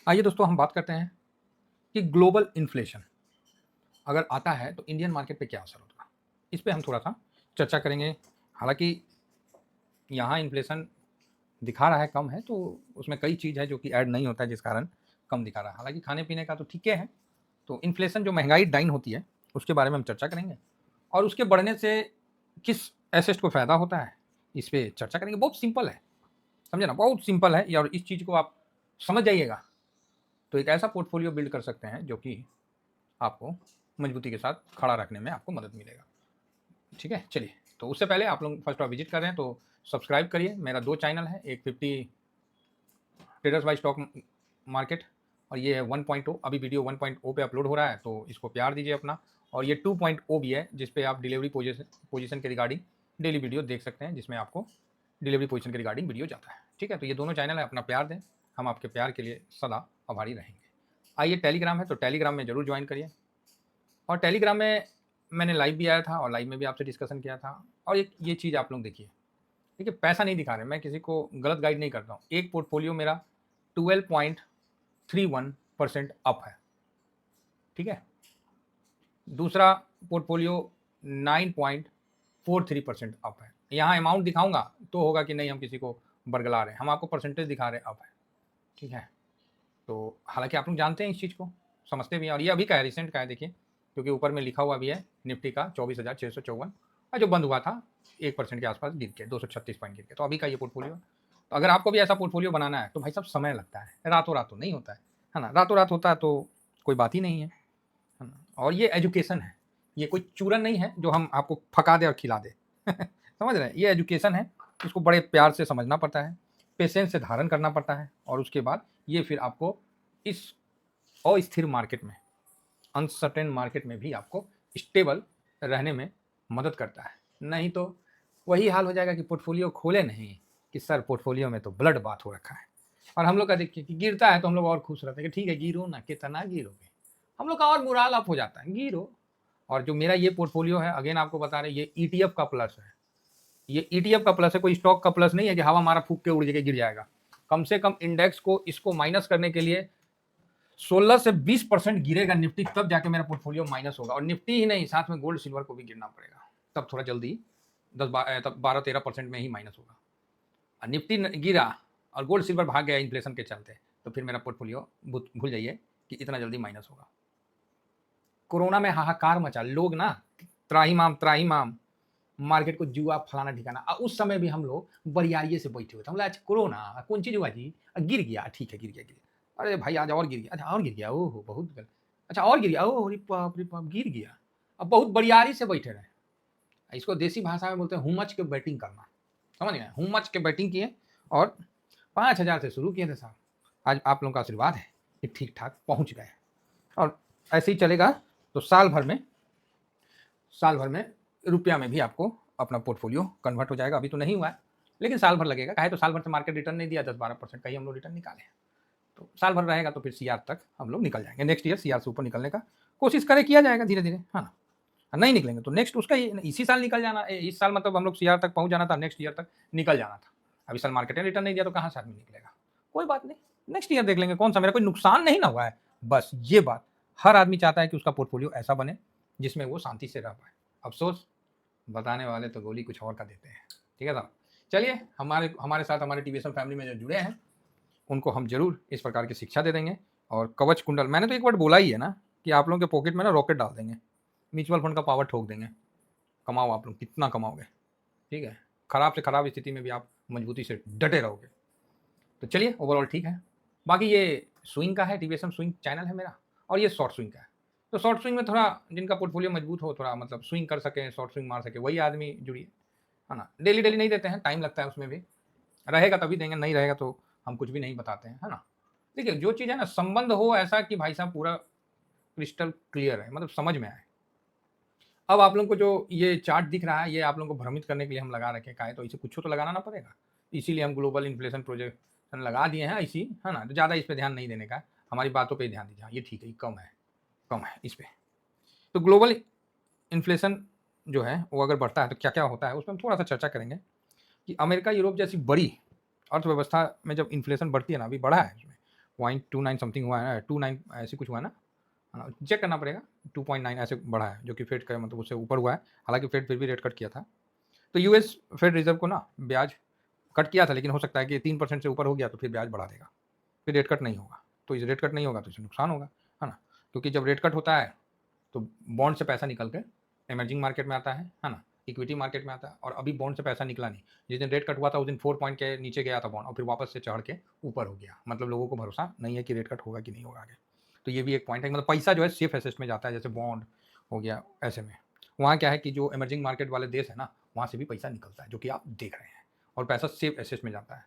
आइए दोस्तों हम बात करते हैं कि ग्लोबल इन्फ्लेशन अगर आता है तो इंडियन मार्केट पे क्या असर होगा। इस पे हम थोड़ा सा चर्चा करेंगे। हालांकि यहाँ इन्फ्लेशन दिखा रहा है कम है, तो उसमें कई चीज़ है जो कि ऐड नहीं होता है जिस कारण कम दिखा रहा है। हालांकि खाने पीने का तो ठीक है। तो इन्फ्लेशन जो महंगाई डाइन होती है उसके बारे में हम चर्चा करेंगे और उसके बढ़ने से किस एसेट को फ़ायदा होता है इस पर चर्चा करेंगे। बहुत सिंपल है, समझे ना, बहुत सिंपल है। और इस चीज़ को आप समझ जाइएगा तो एक ऐसा पोर्टफोलियो बिल्ड कर सकते हैं जो कि आपको मजबूती के साथ खड़ा रखने में आपको मदद मिलेगा। ठीक है, चलिए। तो उससे पहले आप लोग फर्स्ट बार विजिट कर रहे हैं तो सब्सक्राइब करिए। मेरा 2 चैनल है, एक 50 ट्रेडर्स बाय स्टॉक मार्केट और ये है 1.0। अभी वीडियो 1.0 पे अपलोड हो रहा है तो इसको प्यार दीजिए अपना। और ये 2.0 भी है जिस पे आप डिलीवरी पोजीशन के रिगार्डिंग डेली वीडियो देख सकते हैं, जिसमें आपको डिलीवरी पोजीशन के रिगार्डिंग वीडियो जाता है। ठीक है, तो ये दोनों चैनल है, अपना प्यार दें, हम आपके प्यार के लिए सदा आभारी रहेंगे। आइए, टेलीग्राम है तो टेलीग्राम में ज़रूर ज्वाइन करिए। और टेलीग्राम में मैंने लाइव भी आया था और लाइव में भी आपसे डिस्कशन किया था। और एक ये चीज़ आप लोग देखिए, ठीक है, पैसा नहीं दिखा रहे, मैं किसी को गलत गाइड नहीं करता हूँ। एक पोर्टफोलियो मेरा 12.31% अप है, ठीक है। दूसरा पोर्टफोलियो 9.43% अप है। यहाँ अमाउंट दिखाऊंगा तो होगा कि नहीं हम किसी को बरगला रहे हैं, हम आपको परसेंटेज दिखा रहे हैं अप है, ठीक है। तो हालांकि आप लोग जानते हैं इस चीज़ को, समझते भी हैं। और ये अभी का है, रिसेंट का है, देखिए, क्योंकि ऊपर में लिखा हुआ भी है निफ्टी का 24,654 और जो बंद हुआ था 1% के आसपास गिर के 236 पॉइंट गिर के। तो अभी का ये पोर्टफोलियो। तो अगर आपको भी ऐसा पोर्टफोलियो बनाना है तो भाई साहब समय लगता है, रातों रात तो नहीं होता है ना। रातों रात होता है तो कोई बात ही नहीं है ना। और ये एजुकेशन है, ये कोई चूरन नहीं है जो हम आपको फका दे और खिला दे समझ रहे हैं, ये एजुकेशन है, इसको बड़े प्यार से समझना पड़ता है, पेशेंस से धारण करना पड़ता है। और उसके बाद ये फिर आपको इस अस्थिर मार्केट में, अनसर्टेन मार्केट में भी आपको स्टेबल रहने में मदद करता है। नहीं तो वही हाल हो जाएगा कि पोर्टफोलियो खोले नहीं कि सर पोर्टफोलियो में तो ब्लड बात हो रखा है। और हम लोग का देखिए कि गिरता है तो हम लोग और खुश रहते हैं कि ठीक है गिरो ना, कितना गिरोगे, हम लोग का और मुराल अप हो जाता है, गिरो। और जो मेरा ये पोर्टफोलियो है, अगेन आपको बता रहे, ये ईटीएफ का प्लस है। ये ईटीएफ का प्लस है, कोई स्टॉक का प्लस नहीं है कि हवा मारा फूक के उड़ के गिर जाएगा। कम से कम इंडेक्स को इसको माइनस करने के लिए 16 से 20% गिरेगा निफ्टी, तब जाके मेरा पोर्टफोलियो माइनस होगा। और निफ्टी ही नहीं, साथ में गोल्ड सिल्वर को भी गिरना पड़ेगा, तब थोड़ा जल्दी 12-13% में ही माइनस होगा। और निफ्टी गिरा और गोल्ड सिल्वर भाग गया इन्फ्लेशन के चलते, तो फिर मेरा पोर्टफोलियो भूल जाइए कि इतना जल्दी माइनस होगा। कोरोना में हाहाकार मचा, लोग ना त्राहीमाम मार्केट को जुआ फलाना ठिकाना। उस समय भी हम लोग बरियारिये से बैठे हुए थे, हम अच्छा कोरोना कौन चीज़ हुआ जी, गिर गया, ठीक है गिर गया गिर गया, अरे भाई आज और गिर गया, अच्छा और गिर गया, ओहो बहुत गलत, अच्छा और गिर गया, ओह रे बाप गिर गया। अब बहुत बरियारी से बैठे रहे, इसको देसी भाषा में बोलते हैं हुमच के बैटिंग करना, समझ गए, हुमच के बैटिंग किए और 5,000 से शुरू किए थे साहब। आज आप लोगों का आशीर्वाद है कि ठीक ठाक पहुंच गए। और ऐसे ही चलेगा तो साल भर में रुपया में भी आपको अपना पोर्टफोलियो कन्वर्ट हो जाएगा। अभी तो नहीं हुआ है लेकिन साल भर लगेगा, काहे तो साल भर से मार्केट रिटर्न नहीं दिया, 10-12% का ही हम लोग रिटर्न निकाले हैं। तो साल भर रहेगा तो फिर सीआर तक हम लोग निकल जाएंगे। नेक्स्ट ईयर सीआर से ऊपर निकलने का कोशिश करें, किया जाएगा धीरे धीरे, है ना। नहीं निकलेंगे तो नेक्स्ट उसका इसी साल निकल जाना, इस साल मतलब हम लोग सीआर तक पहुंच जाना था, नेक्स्ट ईयर तक निकल जाना था। अभी साल मार्केट ने रिटर्न नहीं दिया तो कहाँ से आदमी निकलेगा, कोई बात नहीं, नेक्स्ट ईयर देख लेंगे, कौन सा मेरा कोई नुकसान नहीं ना हुआ है। बस ये बात हर आदमी चाहता है कि उसका पोर्टफोलियो ऐसा बने जिसमें वो शांति से रह पाए। अफसोस बताने वाले तो गोली कुछ और का देते हैं, ठीक है साहब। चलिए, हमारे साथ हमारे टीवीएसएम फैमिली में जो जुड़े हैं उनको हम जरूर इस प्रकार की शिक्षा दे देंगे। और कवच कुंडल मैंने तो एक बार बोला ही है ना कि आप लोगों के पॉकेट में ना रॉकेट डाल देंगे, म्यूचुअल फंड का पावर ठोक देंगे, कमाओ आप लोग कितना कमाओगे, ठीक है। खराब से खराब स्थिति में भी आप मजबूती से डटे रहोगे। तो चलिए, ओवरऑल ठीक है। बाकी ये स्विंग का है, टीवीएसएम स्विंग चैनल है मेरा, और ये शॉर्ट स्विंग का है। तो शॉर्ट स्विंग में थोड़ा जिनका पोर्टफोलियो मजबूत हो, थोड़ा मतलब स्विंग कर सके, शॉर्ट स्विंग मार सके, वही आदमी जुड़िए, है ना। डेली डेली नहीं देते हैं, टाइम लगता है उसमें भी, रहेगा तभी देंगे, नहीं रहेगा तो हम कुछ भी नहीं बताते हैं, है ना। देखिए जो चीज़ है ना, संबंध हो ऐसा कि भाई साहब पूरा क्रिस्टल क्लियर है, मतलब समझ में आए। अब आप लोगों को जो ये चार्ट दिख रहा है, ये आप लोगों को भ्रमित करने के लिए हम लगा रखे हैं, तो इसे कुछ तो लगाना ना पड़ेगा, इसीलिए हम ग्लोबल इन्फ्लेशन प्रोजेक्शन लगा दिए हैं इसी, है ना। तो ज़्यादा इस पर ध्यान नहीं देने का, हमारी बातों पर ध्यान दीजिए। हाँ, ये ठीक है, ये कम है इस पर। तो ग्लोबल इन्फ्लेशन जो है वो अगर बढ़ता है तो क्या क्या होता है उसमें हम थोड़ा सा चर्चा करेंगे कि अमेरिका यूरोप जैसी बड़ी अर्थव्यवस्था में जब इन्फ्लेशन बढ़ती है ना, अभी बढ़ा है उसमें 0.29 समथिंग हुआ है, 29 ऐसे कुछ हुआ है ना, चेक करना पड़ेगा। 2.9 ऐसे बढ़ा है, जो कि फेड का मतलब उससे ऊपर हुआ है। हालांकि फेड फिर भी रेट कट किया था। तो यूएस फेड रिजर्व को ना ब्याज कट किया था, लेकिन हो सकता है कि 3% से ऊपर हो गया तो फिर ब्याज बढ़ा देगा, फिर रेट कट नहीं होगा। तो इस रेट कट नहीं होगा तो इससे नुकसान होगा, है ना, क्योंकि जब रेट कट होता है तो बॉन्ड से पैसा निकल के इमर्जिंग मार्केट में आता है ना, इक्विटी मार्केट में आता है। और अभी बॉन्ड से पैसा निकला नहीं, जिस दिन रेट कट हुआ था उस दिन 4 पॉइंट के नीचे गया था बॉन्ड, और फिर वापस से चढ़ के ऊपर हो गया। मतलब लोगों को भरोसा नहीं है कि रेट कट होगा कि नहीं होगा आगे। तो ये भी एक पॉइंट है, मतलब पैसा जो है सेफ एसेट में जाता है, जैसे बॉन्ड हो गया। ऐसे में वहाँ क्या है कि जो इमर्जिंग मार्केट वाले देश है ना, वहाँ से भी पैसा निकलता है, जो कि आप देख रहे हैं, और पैसा सेफ एसेट में जाता है।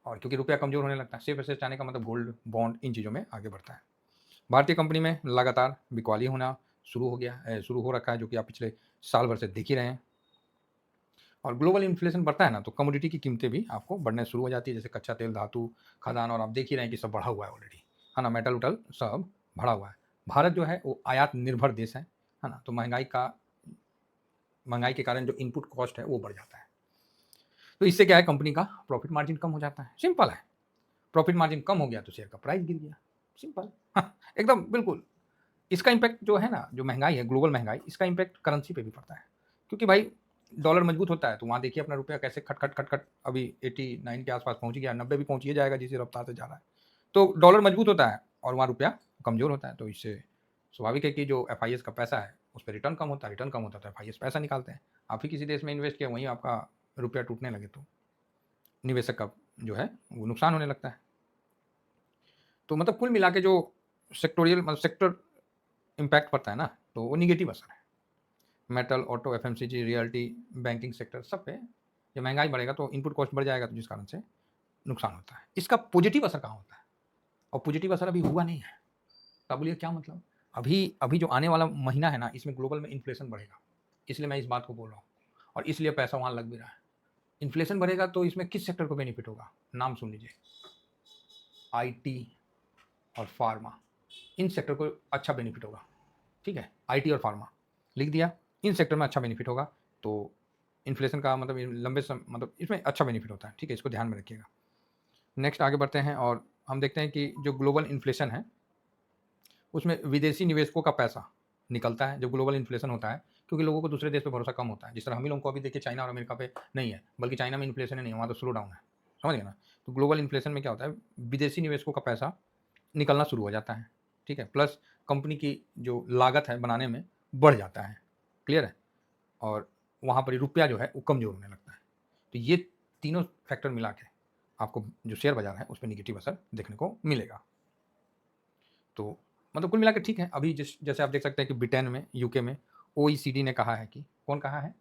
और क्योंकि रुपया कमजोर होने लगता है, सेफ एसेट जाने का मतलब गोल्ड, बॉन्ड, इन चीज़ों में आगे बढ़ता है। भारतीय कंपनी में लगातार बिकवाली होना शुरू हो रखा है, जो कि आप पिछले साल भर से देख ही रहे हैं। और ग्लोबल इन्फ्लेशन बढ़ता है ना, तो कमोडिटी की कीमतें भी आपको बढ़ने शुरू हो जाती है, जैसे कच्चा तेल, धातु, खाद्यान्न, और आप देख ही रहे हैं कि सब बढ़ा हुआ है ऑलरेडी, है ना, मेटल उटल सब बढ़ा हुआ है। भारत जो है वो आयात निर्भर देश है ना, तो महंगाई के कारण जो इनपुट कॉस्ट है वो बढ़ जाता है। तो इससे क्या है, कंपनी का प्रॉफिट मार्जिन कम हो जाता है, सिंपल है। प्रॉफिट मार्जिन कम हो गया तो शेयर का प्राइस गिर गया, सिंपल। एकदम बिल्कुल। इसका इम्पैक्ट जो है ना, जो महंगाई है, ग्लोबल महंगाई, इसका इम्पैक्ट करेंसी पे भी पड़ता है, क्योंकि भाई डॉलर मजबूत होता है तो वहाँ देखिए अपना रुपया कैसे खट खट खट खट अभी 89 के आसपास पहुँच गया, 90 भी पहुँच ही जाएगा जिस रफ्तार से जा रहा है। तो डॉलर मजबूत होता है और वहाँ रुपया कमजोर होता है, तो इससे स्वाभाविक है कि जो एफ का पैसा है उस पर रिटर्न कम होता है, रिटर्न कम होता है तो एफ पैसा निकालते हैं। आप ही किसी देश में इन्वेस्ट किया, वहीं आपका रुपया टूटने लगे तो निवेशक का जो है वो नुकसान होने लगता है। तो मतलब कुल मिला के जो सेक्टोरियल मतलब सेक्टर इम्पैक्ट पड़ता है ना, तो वो निगेटिव असर है। Metal, auto, FMCG, realty, banking sector, सब पे जब महंगाई बढ़ेगा तो इनपुट कॉस्ट बढ़ जाएगा, तो जिस कारण से नुकसान होता है। इसका पॉजिटिव असर कहाँ होता है, और पॉजिटिव असर अभी हुआ नहीं है। तो बोलिए क्या मतलब, अभी अभी जो आने वाला महीना है ना, इसमें ग्लोबल में इन्फ्लेशन बढ़ेगा, इसलिए मैं इस बात को बोल रहा हूँ, और इसलिए पैसा वहाँ लग भी रहा है। इन्फ्लेशन बढ़ेगा तो इसमें किस सेक्टर को बेनिफिट होगा, नाम सुन लीजिए, आईटी और फार्मा, इन सेक्टर को अच्छा बेनिफिट होगा। ठीक है, आईटी और फार्मा लिख दिया, इन सेक्टर में अच्छा बेनिफिट होगा। तो इन्फ्लेशन का मतलब मतलब इसमें अच्छा बेनिफिट होता है। ठीक है, इसको ध्यान में रखिएगा। नेक्स्ट आगे बढ़ते हैं और हम देखते हैं कि जो ग्लोबल इन्फ्लेशन है उसमें विदेशी निवेशकों का पैसा निकलता है जब ग्लोबल इन्फ्लेशन होता है, क्योंकि लोगों को दूसरे देश पे भरोसा कम होता है। जिस तरह हम ही लोगों को अभी देखिए चाइना और अमेरिका पे नहीं है, बल्कि चाइना में इन्फ्लेशन नहीं है, वहाँ तो स्लो डाउन है, समझ गए ना। तो ग्लोबल इन्फ्लेशन में क्या होता है, विदेशी निवेशकों का पैसा निकलना शुरू हो जाता है। ठीक है, प्लस कंपनी की जो लागत है बनाने में बढ़ जाता है, क्लियर है, और वहाँ पर रुपया जो है वो कमजोर होने लगता है। तो ये तीनों फैक्टर मिला के आपको जो शेयर बाजार है उस पर निगेटिव असर देखने को मिलेगा। तो मतलब कुल मिला के ठीक है। अभी जैसे आप देख सकते हैं कि ब्रिटेन में, यूके में OECD ने कहा है कि, कौन कहा है,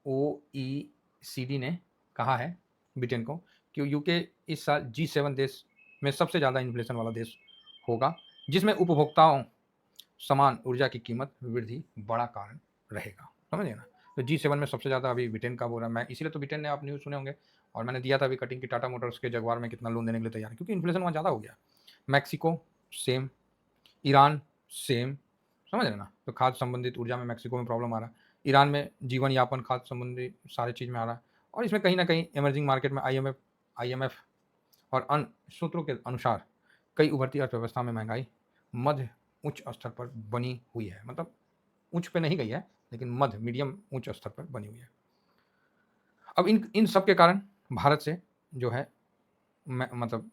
OECD ने कहा है ब्रिटेन को कि यूके इस साल G7 देश में सबसे ज़्यादा इन्फ्लेशन वाला देश होगा, जिसमें उपभोक्ताओं समान ऊर्जा की कीमत वृद्धि बड़ा कारण रहेगा, समझे ना। तो G7 में सबसे ज़्यादा अभी ब्रिटेन का बोल रहा है। मैं इसीलिए तो ब्रिटेन ने, आप न्यूज़ सुने होंगे, और मैंने दिया था अभी कटिंग की, टाटा मोटर्स के जगवार में कितना लोन देने के लिए तैयार है, क्योंकि इन्फ्लेशन वहाँ ज़्यादा हो गया। मैक्सिको सेम, ईरान सेम, समझ रहे ना। तो खाद्य संबंधित ऊर्जा में मैक्सिको में प्रॉब्लम आ रहा है, ईरान में जीवन यापन, खाद्य संबंधी सारे चीज़ में आ रहा है। और इसमें कहीं ना कहीं इमर्जिंग मार्केट में IMF और अन्य सूत्रों के अनुसार कई उभरती अर्थव्यवस्था में महंगाई मध्य उच्च स्तर पर बनी हुई है, मतलब उच्च पे नहीं गई है, लेकिन मध्य मीडियम उच्च स्तर पर बनी हुई है। अब इन सब के कारण भारत से जो है मतलब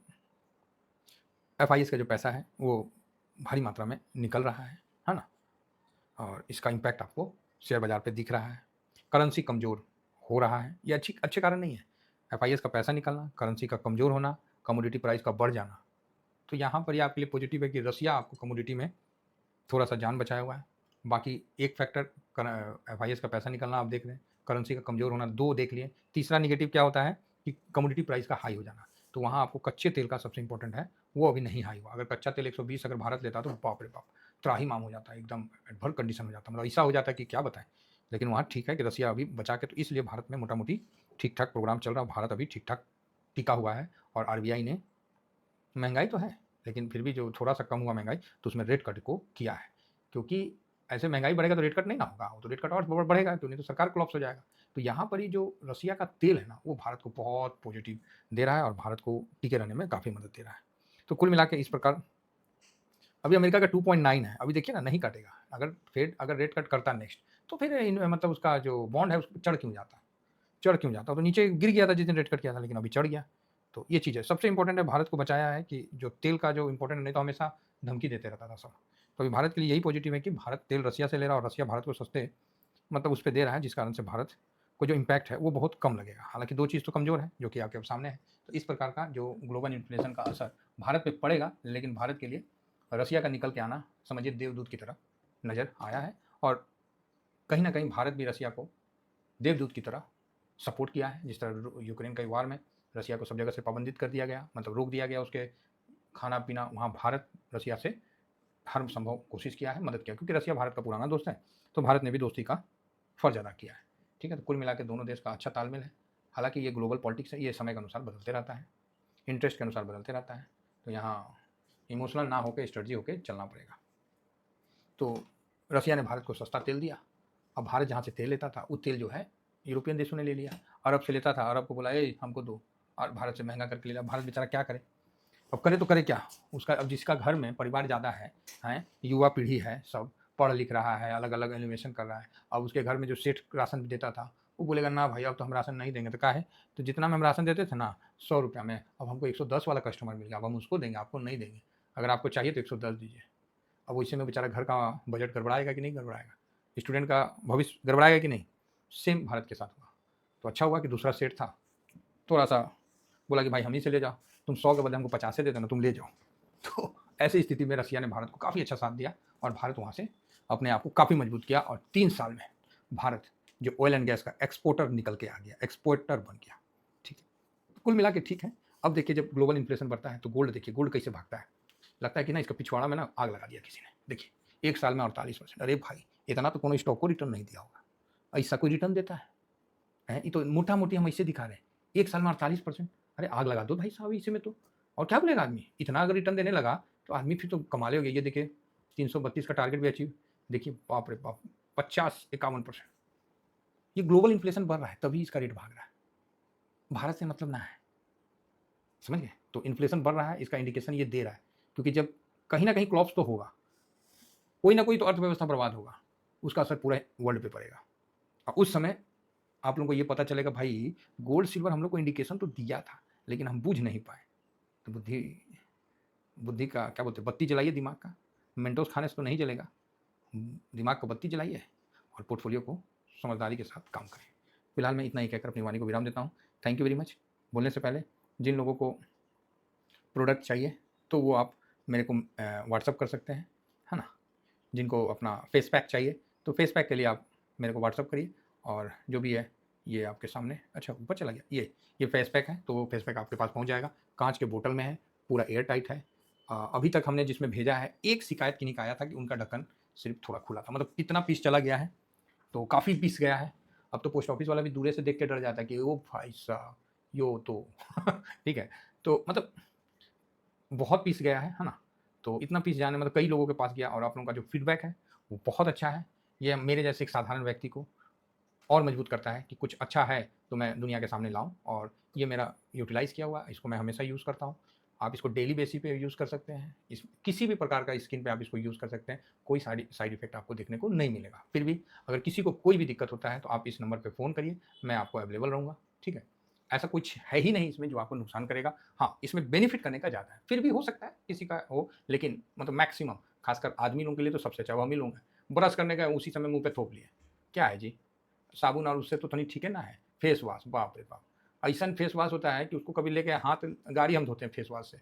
FIS का जो पैसा है वो भारी मात्रा में निकल रहा है ना, और इसका इम्पैक्ट आपको शेयर बाजार पे दिख रहा है। करेंसी कमज़ोर हो रहा है, ये अच्छे कारण नहीं है। FIS का पैसा निकलना, करेंसी का कमज़ोर होना, कमोडिटी प्राइस का बढ़ जाना, तो यहाँ पर ये आपके लिए पॉजिटिव है कि रसिया आपको कमोडिटी में थोड़ा सा जान बचाया हुआ है। बाकी एक फैक्टर FIS का पैसा निकलना आप देख रहे हैं, करेंसी का कमज़ोर होना 2 देख लिए। तीसरा निगेटिव क्या होता है कि कमोडिटी प्राइस का हाई हो जाना, तो वहाँ आपको कच्चे तेल का सबसे इंपॉर्टेंट है, वो अभी नहीं हाई हुआ। अगर कच्चा तेल 120 अगर भारत लेता तो बाप रे बाप, त्राहिमाम हो जाता है, एकदम एडवर्स कंडीशन हो जाता है, मतलब ऐसा हो जाता है कि क्या बताएं। लेकिन वहाँ ठीक है कि रसिया अभी बचा के, तो इसलिए भारत में मोटा मोटी ठीक ठाक प्रोग्राम चल रहा है, भारत अभी ठीक ठाक टिका हुआ है। और RBI ने, महंगाई तो है लेकिन फिर भी जो थोड़ा सा कम हुआ महंगाई, तो उसमें रेट कट को किया है, क्योंकि ऐसे महंगाई बढ़ेगा तो रेट कट नहीं ना होगा, तो रेट कट और बढ़ेगा, तो नहीं तो सरकार कोलैप्स हो जाएगा। तो यहाँ पर ही जो रसिया का तेल है ना, वो भारत को बहुत पॉजिटिव दे रहा है और भारत को टिके रहने में काफ़ी मदद दे रहा है। तो कुल मिला के इस प्रकार अभी अमेरिका का 2.9 है, अभी देखिए ना नहीं कटेगा। अगर फेड अगर रेट कट करता नेक्स्ट, तो फिर मतलब उसका जो बॉन्ड है उस पे चढ़ क्यों जाता? चढ़ क्यों जाता? तो नीचे गिर गया था जिस दिन रेट कट किया था, लेकिन अभी चढ़ गया। तो ये चीज़ है। सबसे इम्पोर्टेंट है, भारत को बचाया है कि जो तेल का जो इम्पोर्टेंट, नहीं तो हमेशा धमकी देते रहता था सब। तो अभी भारत के लिए यही पॉजिटिव है कि भारत तेल रसिया से ले रहा है और रसिया भारत को सस्ते मतलब उस पे दे रहा है, जिस कारण से भारत को जो इम्पैक्ट है वो बहुत कम लगेगा। हालाँकि 2 चीज़ तो कमज़ोर है, जो कि आपके सामने है। तो इस प्रकार का जो ग्लोबल इन्फ्लेशन का असर भारत पे पड़ेगा, लेकिन भारत के लिए रसिया का निकल के आना समझिए देवदूत की तरह नज़र आया है। और कहीं न कहीं भारत भी रसिया को देवदूत की तरह सपोर्ट किया है। जिस तरह यूक्रेन के वार में रसिया को सब जगह से पाबंदित कर दिया गया, मतलब रोक दिया गया उसके खाना-पीना, वहाँ भारत रसिया से हर संभव कोशिश किया है, मदद किया, क्योंकि रसिया भारत का पुराना दोस्त है, तो भारत ने भी दोस्ती का फ़र्ज़ अदा किया है। ठीक है? तो कुल मिला के दोनों देश का अच्छा तालमेल है। हालाँकि ये ग्लोबल पॉलिटिक्स है, ये समय के अनुसार बदलते रहता है, इंटरेस्ट के अनुसार बदलते रहता है, तो यहाँ इमोशनल ना होके स्ट्रेटजी होके चलना पड़ेगा। तो रसिया ने भारत को सस्ता तेल दिया, अब भारत जहाँ से तेल लेता था, वो तेल जो है यूरोपियन देशों ने ले लिया। अरब से लेता था, अरब को बोला ए हमको दो, और भारत से महंगा करके ले लिया। भारत बेचारा क्या करे? अब करे तो करे क्या? उसका अब जिसका घर में परिवार ज़्यादा है, हैं, युवा पीढ़ी है, सब पढ़ लिख रहा है, अलग-अलग एलिवेशन कर रहा है। अब उसके घर में जो सेठ राशन भी देता था, वो बोलेगा ना भाई अब तो हम राशन नहीं देंगे, तो काहे? तो जितना में हम राशन देते थे ना ₹100 में, अब हमको 110 वाला कस्टमर मिल गया, अब हम उसको देंगे, आपको नहीं देंगे। अगर आपको चाहिए तो 110 दीजिए। अब वैसे में बेचारा घर का बजट गड़बड़ाएगा कि नहीं गड़बड़ाएगा? स्टूडेंट का भविष्य गड़बड़ाएगा कि नहीं? सेम भारत के साथ हुआ। तो अच्छा हुआ कि दूसरा सेठ था, थोड़ा-सा बोला कि भाई हम ही से ले जाओ, तुम 100 के बदले हमको 50 दे देना, तुम ले जाओ। तो ऐसी स्थिति में रसिया ने भारत को काफ़ी अच्छा साथ दिया और भारत वहाँ से अपने आप को काफ़ी मजबूत किया, और 3 साल में भारत जो ऑयल एंड गैस का एक्सपोर्टर निकल के आ गया, एक्सपोर्टर बन गया। ठीक है, कुल मिला के ठीक है। अब देखिए जब ग्लोबल इन्फ्लेशन बढ़ता है तो गोल्ड देखिए, गोल्ड कैसे भागता है। लगता है कि ना इसका पिछवाड़ा में ना आग लगा दिया किसी ने। देखिए 1 साल में 48%, अरे भाई इतना तो कोनो स्टॉक को रिटर्न नहीं दिया होगा, ऐसा कोई रिटर्न देता है? हैं, ये तो मोटा-मोटी हम ऐसे दिखा रहे हैं। 1 साल में 48%, अरे आग लगा दो भाई साहब इसी में तो। और क्या बोलेगा आदमी? इतना अगर रिटर्न देने लगा तो आदमी फिर तो कमाल ही हो गया। ये देखिए 332 का टारगेट भी अचीव। देखिए बाप रे बाप! 50-51%। ये ग्लोबल इन्फ्लेशन बढ़ रहा है तभी इसका रेट भाग रहा है। भारत से मतलब ना है, समझ गए? तो इन्फ्लेशन बढ़ रहा है, इसका इंडिकेशन ये दे रहा है, क्योंकि जब कहीं न कहीं कोलैप्स तो होगा, कोई ना कोई तो अर्थव्यवस्था बर्बाद होगा, उसका असर पूरे वर्ल्ड पे पड़ेगा। और उस समय आप लोगों को ये पता चलेगा भाई गोल्ड सिल्वर हम लोग को इंडिकेशन तो दिया था, लेकिन हम बूझ नहीं पाए। तो बुद्धि बुद्धि का क्या बोलते हैं, बत्ती जलाइए दिमाग का। मेंटोस खाने से तो नहीं जलेगा। दिमाग को बत्ती जलाइए और पोर्टफोलियो को समझदारी के साथ काम करें। फिलहाल मैं इतना ही कहकर अपनी वाणी को विराम देता हूँ। Thank you very much. बोलने से पहले जिन लोगों को प्रोडक्ट चाहिए तो वो आप मेरे को व्हाट्सअप कर सकते हैं, है ना? जिनको अपना फेस पैक चाहिए तो फेस पैक के लिए आप मेरे को व्हाट्सअप करिए, और जो भी है ये आपके सामने, अच्छा ऊपर चला गया, ये फेस पैक है, तो वो फेस पैक आपके पास पहुंच जाएगा। कांच के बोतल में है, पूरा एयर टाइट है। अभी तक हमने जिसमें भेजा है एक शिकायत की नहीं आया था कि उनका ढक्कन सिर्फ थोड़ा खुला था, मतलब इतना पीस चला गया है, तो काफ़ी पीस गया है। अब तो पोस्ट ऑफिस वाला भी दूरे से देख के डर जाता है कि ओ भाई साहब यो तो ठीक है, तो मतलब बहुत पीस गया है ना? तो इतना पीस जाने मतलब कई लोगों के पास गया, और आप लोगों का जो फीडबैक है वो बहुत अच्छा है। ये मेरे जैसे एक साधारण व्यक्ति को और मजबूत करता है कि कुछ अच्छा है तो मैं दुनिया के सामने लाऊँ, और ये मेरा यूटिलाइज़ किया हुआ, इसको मैं हमेशा यूज़ करता हूँ। आप इसको डेली बेसिस पे यूज़ कर सकते हैं। इस किसी भी प्रकार का स्किन पे आप इसको यूज़ कर सकते हैं। कोई साइड इफ़ेक्ट आपको देखने को नहीं मिलेगा। फिर भी अगर किसी को कोई भी दिक्कत होता है तो आप इस नंबर पे फ़ोन करिए, मैं आपको अवेलेबल रहूँगा, ठीक है? ऐसा कुछ है ही नहीं इसमें जो आपको नुकसान करेगा। हाँ, इसमें बेनिफिट करने का ज़्यादा है। फिर भी हो सकता है किसी का हो, लेकिन मतलब मैक्सिमम खासकर आदमी लोगों के लिए तो सबसे अच्छा वो हम ही लोग हैं। ब्रश करने का उसी समय मुँह पे थोप लिए। क्या है जी? साबुन और उससे तो तनी ठीक है ना है। फेस वॉश, बाप रे बाप! ऐसन फेस वॉश होता है कि उसको कभी लेके हाथ गाड़ी हम धोते हैं फेस वॉश से।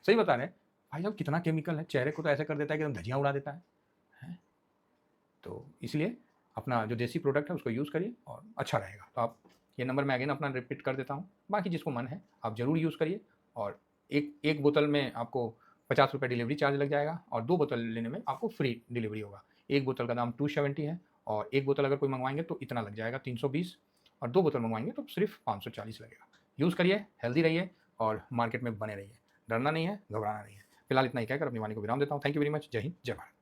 सही बता रहे हैं। भाई साहब कितना केमिकल है, चेहरे को तो ऐसा कर देता है कि एकदम धज्जियाँ उड़ा देता है। हैं? तो इसलिए अपना जो देसी प्रोडक्ट है उसको यूज़ करिए और अच्छा रहेगा। तो आप ये नंबर मैं अगेन अपना रिपीट कर देता हूँ। बाकी जिसको मन है आप ज़रूर यूज़ करिए, और एक बोतल में आपको ₹50 डिलीवरी चार्ज लग जाएगा, और 2 बोतल लेने में आपको फ्री डिलीवरी होगा। 1 बोतल का दाम 270 है, और 1 बोतल अगर कोई मँगवाएँगे तो इतना लग जाएगा 320, और 2 बोतल मँगवाएँगे तो सिर्फ 540 लगेगा। यूज़ करिए, हेल्दी रहिए और मार्केट में बने रहिए। डरना नहीं है, घबराना नहीं है। फिलहाल इतना ही कहकर अपनी वाणी को विराम देता हूँ। Thank you very much. जय हिंद, जय भारत।